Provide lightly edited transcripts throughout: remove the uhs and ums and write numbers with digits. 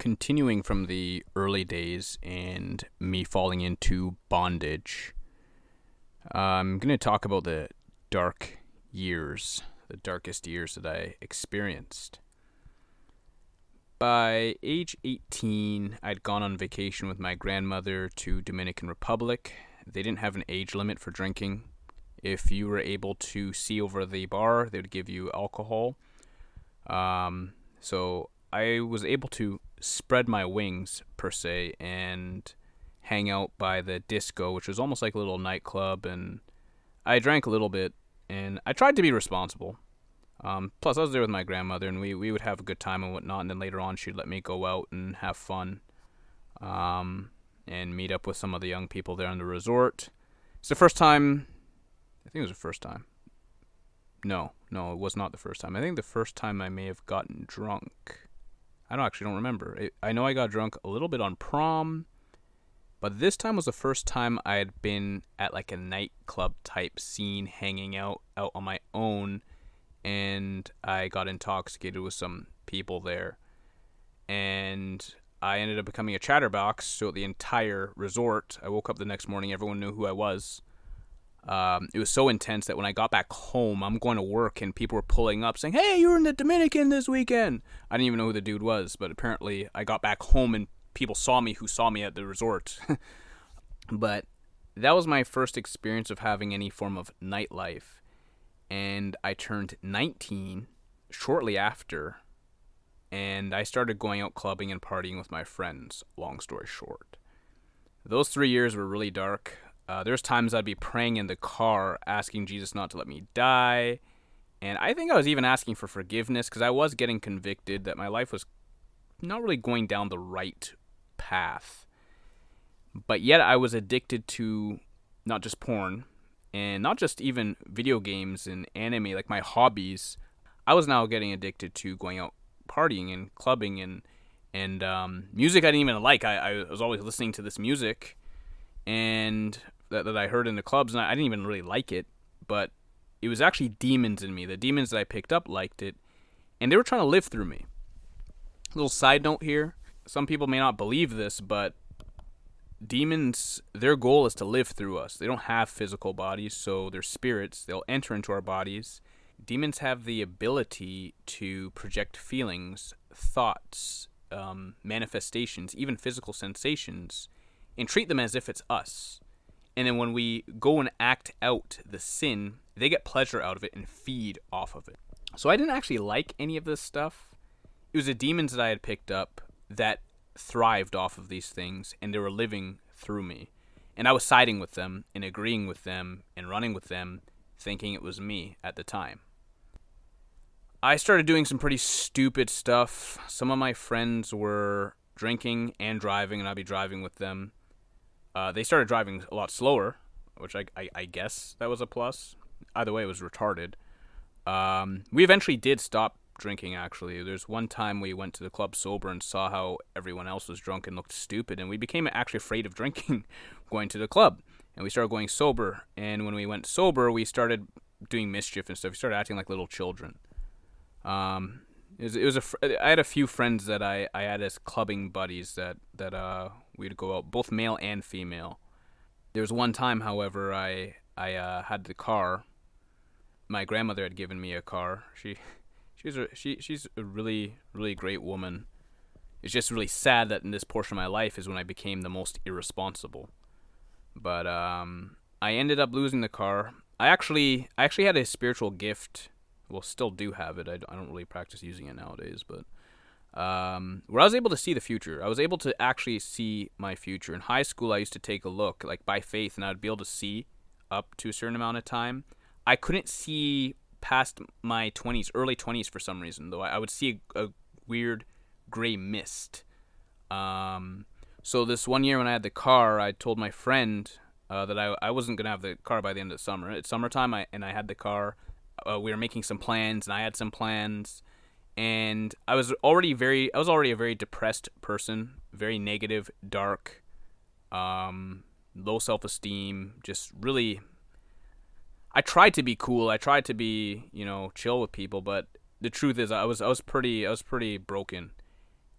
continuing from the early days and me falling into bondage, I'm going to talk about the dark years, the darkest years that I experienced. By age 18, I'd gone on vacation with my grandmother to Dominican Republic. They didn't have an age limit for drinking. If you were able to see over the bar, they would give you alcohol. So I was able to spread my wings, per se, and hang out by the disco, which was almost like a little nightclub, and I drank a little bit, and I tried to be responsible. Plus, I was there with my grandmother, and we would have a good time and whatnot, and then later on, she'd let me go out and have fun, and meet up with some of the young people there on the resort. It's the first time, I think it was the first time. No, it was not the first time. I think the first time I may have gotten drunk. I don't remember. I know I got drunk a little bit on prom, but this time was the first time I had been at like a nightclub type scene, hanging out on my own, and I got intoxicated with some people there, and I ended up becoming a chatterbox throughout the entire resort. I woke up the next morning, everyone knew who I was. It was so intense that when I got back home, I'm going to work and people were pulling up saying, "Hey, you were in the Dominican this weekend." I didn't even know who the dude was, but apparently I got back home and people saw me who saw me at the resort. But that was my first experience of having any form of nightlife. And I turned 19 shortly after, and I started going out clubbing and partying with my friends, long story short. Those 3 years were really dark. There's times I'd be praying in the car, asking Jesus not to let me die. And I think I was even asking for forgiveness because I was getting convicted that my life was not really going down the right path. But yet I was addicted to not just porn and not just even video games and anime, like my hobbies. I was now getting addicted to going out partying and clubbing and music I didn't even like. I was always listening to this music and that I heard in the clubs, and I didn't even really like it, but it was actually demons in me. The demons that I picked up liked it, and they were trying to live through me. A little side note here, some people may not believe this, but demons, their goal is to live through us. They don't have physical bodies, so they're spirits. They'll enter into our bodies. Demons have the ability to project feelings, thoughts, manifestations, even physical sensations, and treat them as if it's us. And then when we go and act out the sin, they get pleasure out of it and feed off of it. So I didn't actually like any of this stuff. It was the demons that I had picked up that thrived off of these things, and they were living through me. And I was siding with them and agreeing with them and running with them, thinking it was me at the time. I started doing some pretty stupid stuff. Some of my friends were drinking and driving, and I'd be driving with them. They started driving a lot slower, which I guess that was a plus. Either way, it was retarded. We eventually did stop drinking, actually. There's one time we went to the club sober and saw how everyone else was drunk and looked stupid, and we became actually afraid of drinking going to the club. And we started going sober, and when we went sober, we started doing mischief and stuff. We started acting like little children. I had a few friends that I had as clubbing buddies that we'd go out, both male and female. There was one time, however, I had the car. My grandmother had given me a car. She's a really, really great woman. It's just really sad that in this portion of my life is when I became the most irresponsible. But I ended up losing the car. I actually had a spiritual gift. Well, still do have it. I don't really practice using it nowadays, but where I was able to see the future. I was able to actually see my future. In high school, I used to take a look, like by faith, and I would be able to see up to a certain amount of time. I couldn't see past my 20s, early 20s for some reason, though. I would see a weird gray mist. So this one year when I had the car, I told my friend that I wasn't going to have the car by the end of the summer. It's summertime, and I had the car. We were making some plans, and I had some plans, and I was already a very depressed person, very negative, dark, low self-esteem, just really. I tried to be cool. I tried to be, chill with people, but the truth is, I was pretty broken,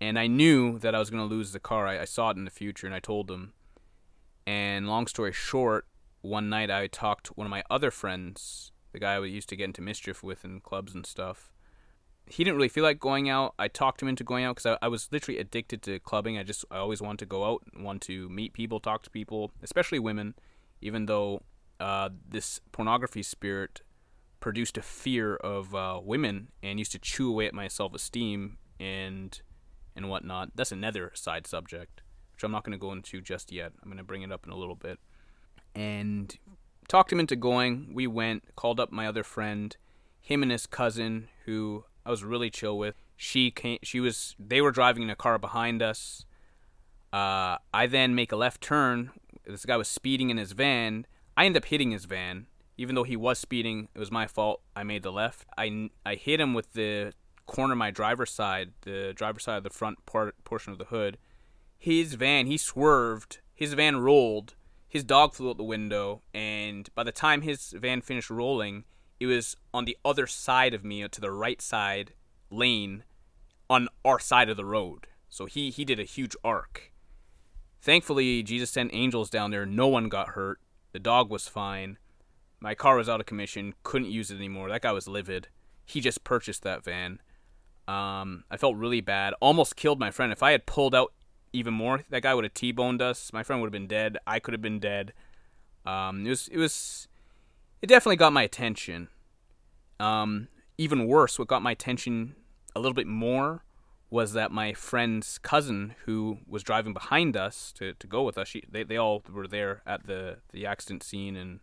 And I knew that I was going to lose the car. I saw it in the future, and I told him. And long story short, one night I talked to one of my other friends, the guy I used to get into mischief with in clubs and stuff. He didn't really feel like going out. I talked him into going out because I was literally addicted to clubbing. I always wanted to go out, want to meet people, talk to people, especially women, even though this pornography spirit produced a fear of women and used to chew away at my self-esteem and whatnot. That's another side subject, which I'm not going to go into just yet. I'm going to bring it up in a little bit. And talked him into going. We went, called up my other friend, him and his cousin, who I was really chill with. They were driving in a car behind us. I then make a left turn. This guy was speeding in his van. I end up hitting his van. Even though he was speeding, it was my fault. I made the left. I hit him with the corner of my driver's side, the driver's side of the front portion of the hood. His van, he swerved. His van rolled. His dog flew out the window. And by the time his van finished rolling, it was on the other side of me, to the right side lane, on our side of the road. So he did a huge arc. Thankfully, Jesus sent angels down there. No one got hurt. The dog was fine. My car was out of commission. Couldn't use it anymore. That guy was livid. He just purchased that van. I felt really bad. Almost killed my friend. If I had pulled out even more, that guy would have T-boned us. My friend would have been dead. I could have been dead. It definitely got my attention. Even worse, what got my attention a little bit more was that my friend's cousin, who was driving behind us to go with us, they all were there at the accident scene, and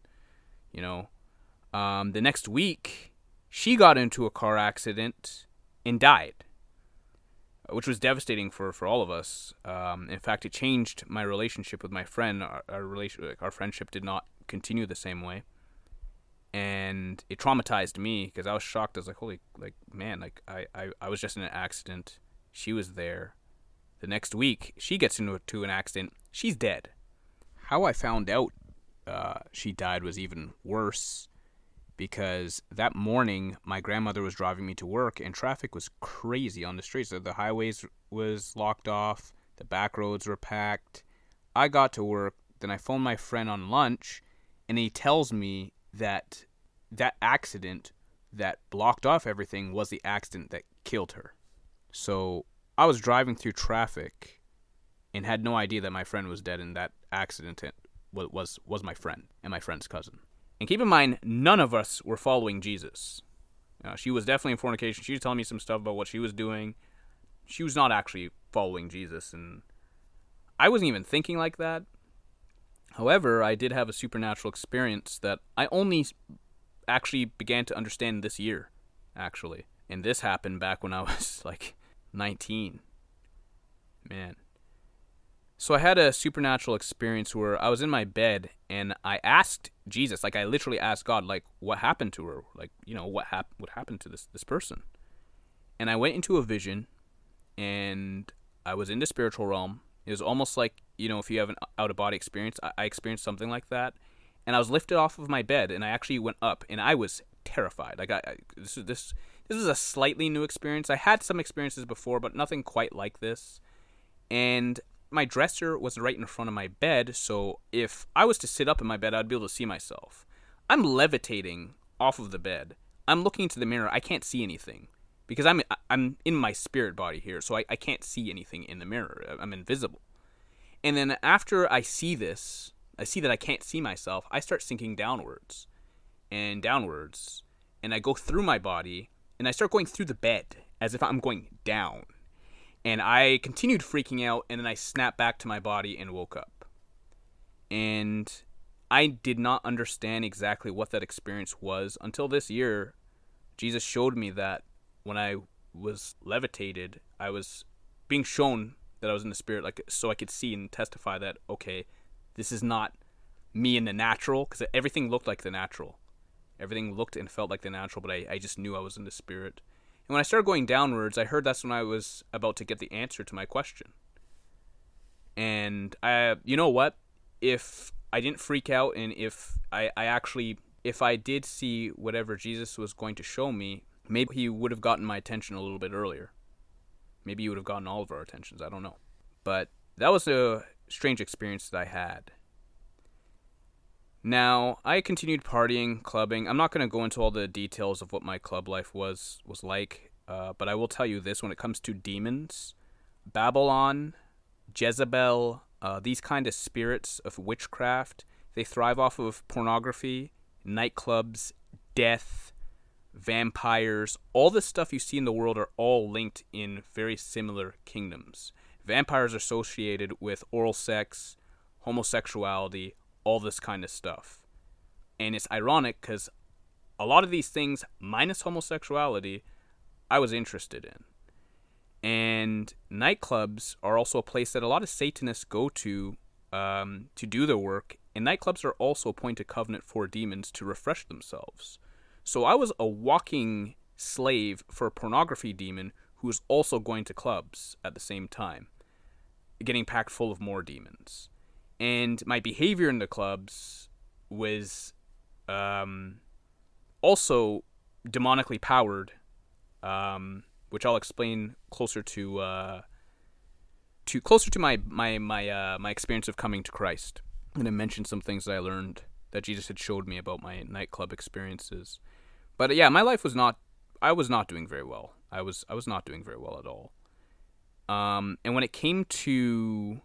the next week she got into a car accident and died, which was devastating for all of us. In fact, it changed my relationship with my friend. Our friendship did not continue the same way. And it traumatized me because I was shocked. I was like, holy, man, I was just in an accident. She was there. The next week, she gets into an accident. She's dead. How I found out she died was even worse, because that morning, my grandmother was driving me to work, and traffic was crazy on the streets. The highways was locked off. The back roads were packed. I got to work. Then I phoned my friend on lunch, and he tells me that accident that blocked off everything was the accident that killed her. So I was driving through traffic and had no idea that my friend was dead, and that accident was my friend and my friend's cousin. And keep in mind, none of us were following Jesus. She was definitely in fornication. She was telling me some stuff about what she was doing. She was not actually following Jesus, and I wasn't even thinking like that. However, I did have a supernatural experience that I only actually began to understand this year, actually. And this happened back when I was 19. Man. So I had a supernatural experience where I was in my bed and I asked Jesus, I literally asked God, what happened to her? What happened to this person? And I went into a vision, and I was in the spiritual realm. It was almost like, if you have an out-of-body experience, I experienced something like that. And I was lifted off of my bed, and I actually went up, and I was terrified. This is a slightly new experience. I had some experiences before, but nothing quite like this. And my dresser was right in front of my bed, so if I was to sit up in my bed, I'd be able to see myself. I'm levitating off of the bed. I'm looking into the mirror. I can't see anything, because I'm in my spirit body here, so I can't see anything in the mirror. I'm invisible. And then after I see this, I see that I can't see myself, I start sinking downwards, and I go through my body, and I start going through the bed, as if I'm going down. And I continued freaking out, and then I snapped back to my body and woke up. And I did not understand exactly what that experience was until this year. Jesus showed me that when I was levitated, I was being shown that I was in the spirit, so I could see and testify that, okay, this is not me in the natural, because everything looked like the natural. Everything looked and felt like the natural, but I just knew I was in the spirit. And when I started going downwards, I heard that's when I was about to get the answer to my question. And you know what? If I didn't freak out, and if I did see whatever Jesus was going to show me, maybe he would have gotten my attention a little bit earlier. Maybe you would have gotten all of our attentions. I don't know. But that was a strange experience that I had. Now, I continued partying, clubbing. I'm not going to go into all the details of what my club life was like, but I will tell you this: when it comes to demons, Babylon, Jezebel, these kind of spirits of witchcraft, they thrive off of pornography, nightclubs, death, vampires. All the stuff you see in the world are all linked in very similar kingdoms. Vampires are associated with oral sex, homosexuality, all this kind of stuff. And it's ironic because a lot of these things, minus homosexuality, I was interested in. And nightclubs are also a place that a lot of Satanists go to do their work. And nightclubs are also a point of covenant for demons to refresh themselves. So I was a walking slave for a pornography demon who was also going to clubs at the same time, getting packed full of more demons. And my behavior in the clubs was also demonically powered, which I'll explain closer to my experience of coming to Christ. I'm going to mention some things that I learned that Jesus had showed me about my nightclub experiences. But yeah, my life was not. I was not doing very well. I was not doing very well at all. And when it came to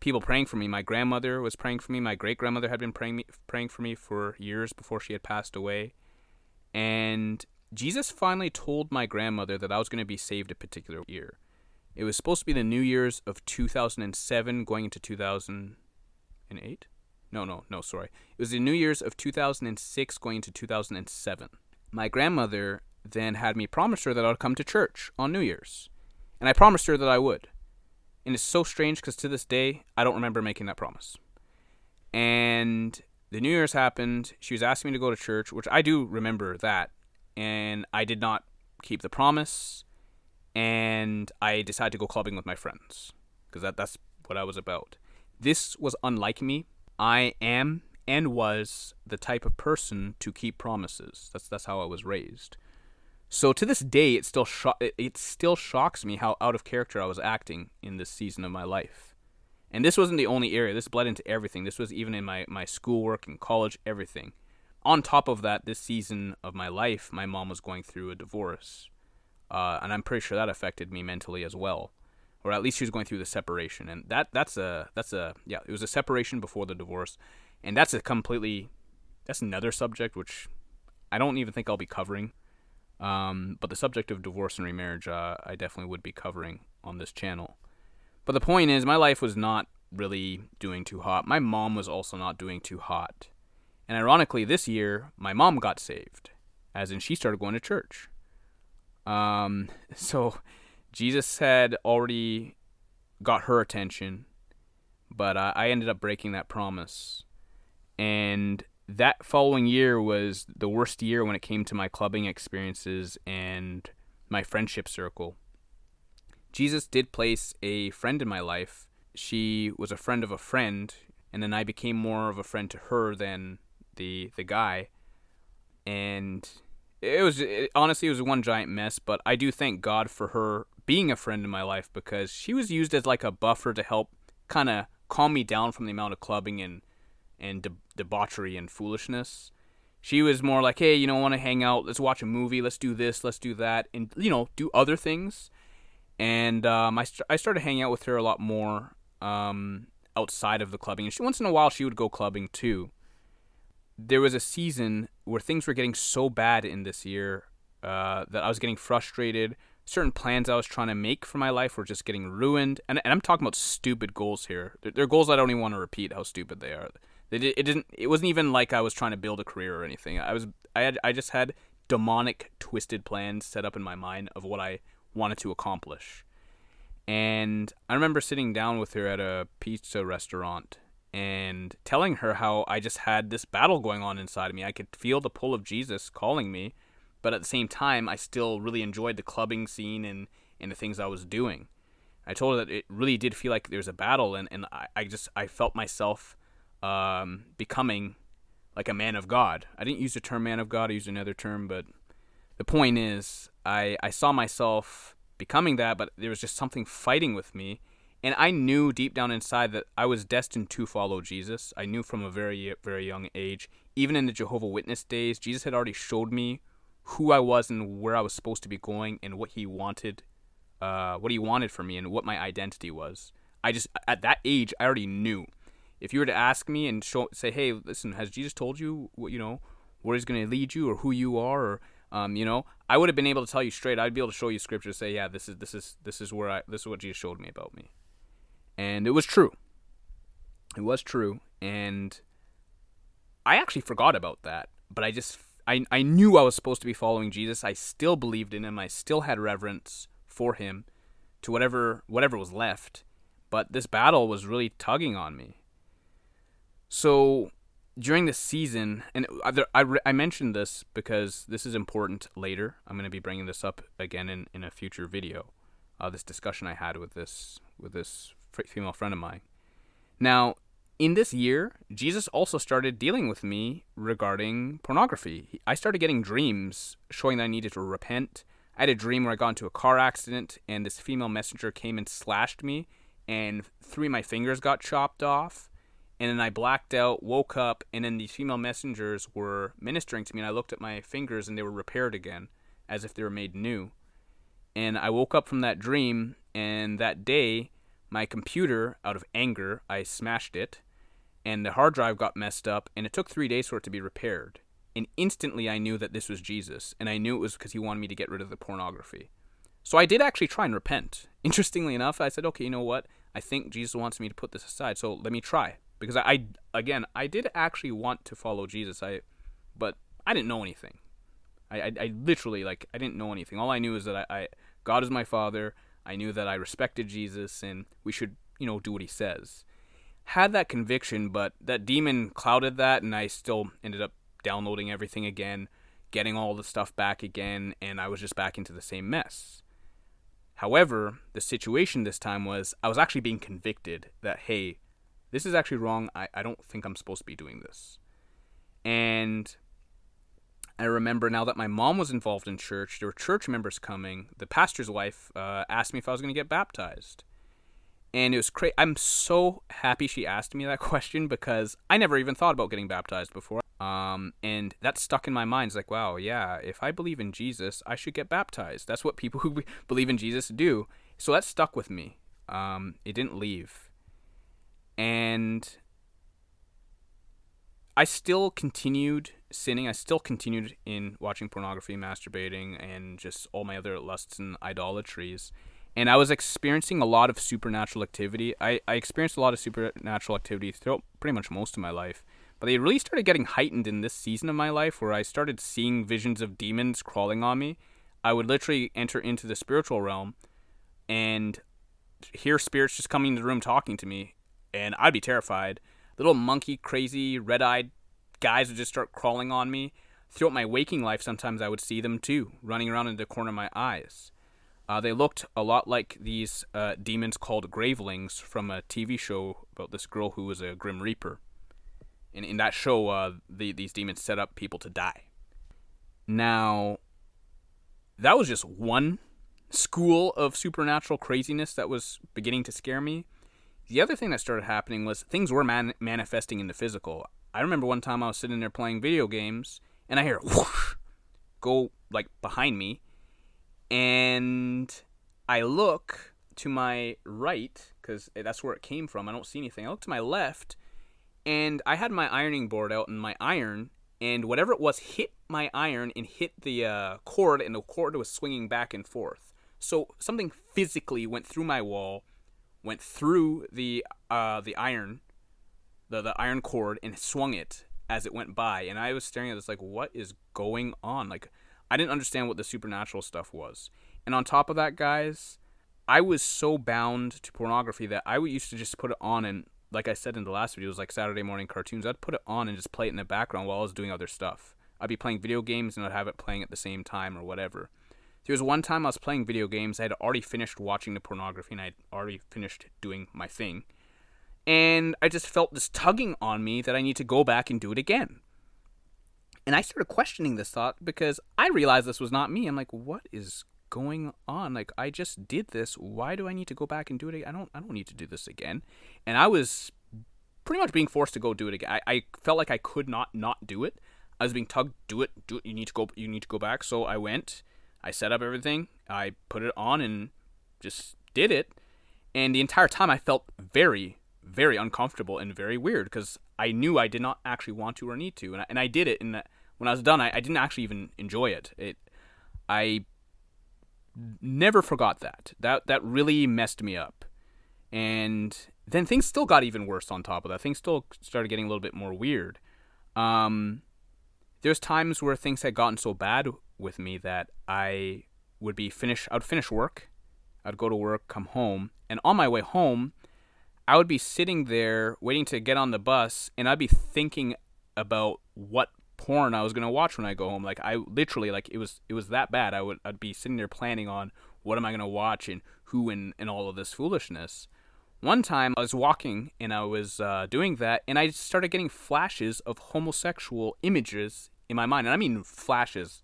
people praying for me, my grandmother was praying for me. My great-grandmother had been praying for me for years before she had passed away. And Jesus finally told my grandmother that I was going to be saved a particular year. It was supposed to be the New Year's of 2007 going into 2008? No, sorry. It was the New Year's of 2006 going into 2007. My grandmother then had me promise her that I would come to church on New Year's. And I promised her that I would. And it's so strange because to this day, I don't remember making that promise. And the New Year's happened. She was asking me to go to church, which I do remember that. And I did not keep the promise. And I decided to go clubbing with my friends because that's what I was about. This was unlike me. I am and was the type of person to keep promises. That's how I was raised. So to this day, it still shocks me how out of character I was acting in this season of my life. And this wasn't the only area. This bled into everything. This was even in my schoolwork and college, everything. On top of that, this season of my life, my mom was going through a divorce. And I'm pretty sure that affected me mentally as well. Or at least she was going through the separation. And it was a separation before the divorce. And that's another subject, which I don't even think I'll be covering. But the subject of divorce and remarriage, I definitely would be covering on this channel. But the point is, my life was not really doing too hot. My mom was also not doing too hot. And ironically, this year, my mom got saved, as in she started going to church. So Jesus had already got her attention, but I ended up breaking that promise. And that following year was the worst year when it came to my clubbing experiences and my friendship circle. Jesus did place a friend in my life. She was a friend of a friend, and then I became more of a friend to her than the guy. And honestly, it was one giant mess, but I do thank God for her being a friend in my life because she was used as like a buffer to help kind of calm me down from the amount of clubbing and debauchery and foolishness. She was more like, hey, want to hang out, let's watch a movie, let's do this, let's do that, and, do other things. And I started hanging out with her a lot more outside of the clubbing. And once in a while, she would go clubbing too. There was a season where things were getting so bad in this year that I was getting frustrated. Certain plans I was trying to make for my life were just getting ruined. And I'm talking about stupid goals here. They're goals I don't even want to repeat how stupid they are. It wasn't even like I was trying to build a career or anything. I just had demonic, twisted plans set up in my mind of what I wanted to accomplish. And I remember sitting down with her at a pizza restaurant and telling her how I just had this battle going on inside of me. I could feel the pull of Jesus calling me, but at the same time, I still really enjoyed the clubbing scene and the things I was doing. I told her that it really did feel like there's a battle, and I felt myself becoming like a man of God. I didn't use the term man of God, I used another term, but the point is, I saw myself becoming that, but there was just something fighting with me. And I knew deep down inside that I was destined to follow Jesus. I knew from a very, very young age. Even in the Jehovah's Witness days, Jesus had already showed me who I was and where I was supposed to be going and what he wanted for me and what my identity was. At that age, I already knew. If you were to ask me and say, hey, listen, has Jesus told you, where he's going to lead you or who you are, or I would have been able to tell you straight. I'd be able to show you scripture, say, yeah, this is what Jesus showed me about me. And it was true. It was true. And I actually forgot about that. But I knew I was supposed to be following Jesus. I still believed in him. I still had reverence for him to whatever was left. But this battle was really tugging on me. So during this season, and I mentioned this because this is important later. I'm going to be bringing this up again in a future video. This discussion I had with this female friend of mine. Now, in this year, Jesus also started dealing with me regarding pornography. I started getting dreams showing that I needed to repent. I had a dream where I got into a car accident and this female messenger came and slashed me and 3 of my fingers got chopped off. And then I blacked out, woke up, and then these female messengers were ministering to me and I looked at my fingers and they were repaired again as if they were made new. And I woke up from that dream, and that day, my computer, out of anger, I smashed it, and the hard drive got messed up, and it took 3 days for it to be repaired. And instantly I knew that this was Jesus, and I knew it was because he wanted me to get rid of the pornography. So I did actually try and repent. Interestingly enough, I said, okay, you know what? I think Jesus wants me to put this aside, so let me try. Because I did actually want to follow Jesus, but I didn't know anything. I literally, I didn't know anything. All I knew is that God is my Father. I knew that I respected Jesus and we should, do what he says. Had that conviction, but that demon clouded that, and I still ended up downloading everything again, getting all the stuff back again, and I was just back into the same mess. However, the situation this time was I was actually being convicted that, hey, this is actually wrong. I don't think I'm supposed to be doing this. And I remember now that my mom was involved in church, there were church members coming. The pastor's wife asked me if I was going to get baptized. And it was crazy. I'm so happy she asked me that question because I never even thought about getting baptized before. And that stuck in my mind. It's like, wow, yeah, if I believe in Jesus, I should get baptized. That's what people who believe in Jesus do. So that stuck with me. It didn't leave. And I still continued sinning. I still continued in watching pornography, masturbating, and just all my other lusts and idolatries. And I was experiencing a lot of supernatural activity. I experienced a lot of supernatural activity throughout pretty much most of my life. But they really started getting heightened in this season of my life where I started seeing visions of demons crawling on me. I would literally enter into the spiritual realm and hear spirits just coming into the room talking to me. And I'd be terrified. Little monkey, crazy, red-eyed guys would just start crawling on me. Throughout my waking life, sometimes I would see them too, running around in the corner of my eyes. They looked a lot like these demons called gravelings from a TV show about this girl who was a Grim Reaper. And in that show, these demons set up people to die. Now, that was just one school of supernatural craziness that was beginning to scare me. The other thing that started happening was things were manifesting in the physical. I remember one time I was sitting there playing video games, and I hear whoosh go behind me, and I look to my right, because that's where it came from. I don't see anything. I look to my left, and I had my ironing board out and my iron, and whatever it was hit my iron and hit the cord, and the cord was swinging back and forth. So something physically went through my wall, went through the iron, the iron cord, and swung it as it went by. And I was staring at this what is going on? I didn't understand what the supernatural stuff was. And on top of that, guys, I was so bound to pornography that I used to just put it on, and like I said in the last video, it was like Saturday morning cartoons. I'd put it on and just play it in the background while I was doing other stuff. I'd be playing video games and I'd have it playing at the same time or whatever. There was one time I was playing video games. I had already finished watching the pornography and I had already finished doing my thing. And I just felt this tugging on me that I need to go back and do it again. And I started questioning this thought because I realized this was not me. I'm like, what is going on? Like, I just did this. Why do I need to go back and do it again? I don't need to do this again. And I was pretty much being forced to go do it again. I felt like I could not do it. I was being tugged, do it. You need to go back. So I went, I set up everything, I put it on and just did it. And the entire time I felt very, very uncomfortable and very weird because I knew I did not actually want to or need to. And I did it. And when I was done, I didn't actually even enjoy it. I never forgot that. That really messed me up. And then things still got even worse on top of that. Things still started getting a little bit more weird. There's times where things had gotten so bad with me that I would finish work. I'd go to work, come home, and on my way home, I would be sitting there waiting to get on the bus, and I'd be thinking about what porn I was going to watch when I go home. Like, I literally, like, it was that bad. I'd be sitting there planning on what am I going to watch and who and all of this foolishness. One time I was walking and I was doing that, and I started getting flashes of homosexual images in my mind. And I mean flashes.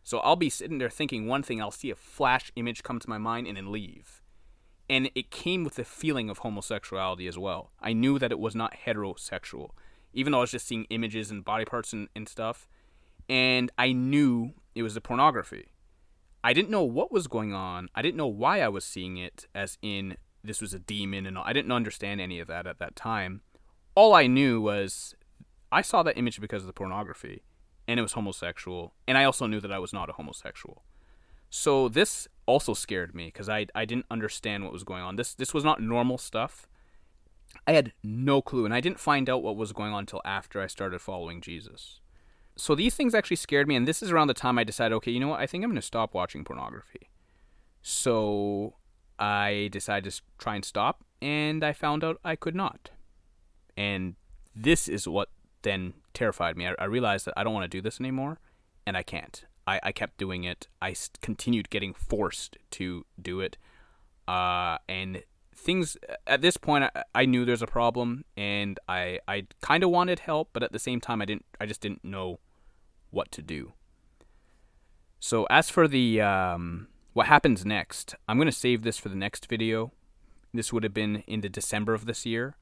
So I'll be sitting there thinking one thing, I'll see a flash image come to my mind and then leave. And it came with the feeling of homosexuality as well. I knew that it was not heterosexual, even though I was just seeing images and body parts and stuff. And I knew it was the pornography. I didn't know what was going on. I didn't know why I was seeing it, as in this was a demon and all. I didn't understand any of that at that time. All I knew was I saw that image because of the pornography, and it was homosexual, and I also knew that I was not a homosexual. So this also scared me because I didn't understand what was going on. This was not normal stuff. I had no clue, and I didn't find out what was going on until after I started following Jesus. So these things actually scared me, and this is around the time I decided, okay, you know what, I think I'm going to stop watching pornography. So I decided to try and stop, and I found out I could not. And this is what then terrified me. I realized that I don't want to do this anymore, and I can't. I kept doing it. I continued getting forced to do it. And things, at this point, I knew there's a problem, and I kind of wanted help, but at the same time, I just didn't know what to do. So as for the what happens next, I'm going to save this for the next video. This would have been in the December of this year.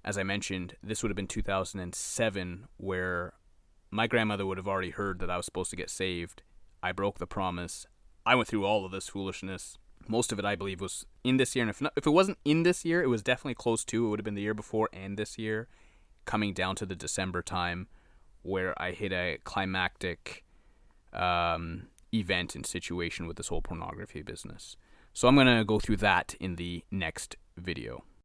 As I mentioned, this would have been 2007, where my grandmother would have already heard that I was supposed to get saved. I broke the promise. I went through all of this foolishness. Most of it, I believe, was in this year. And if it wasn't in this year, it was definitely close to. It would have been the year before and this year, coming down to the December time, where I hit a climactic event and situation with this whole pornography business. So I'm going to go through that in the next video.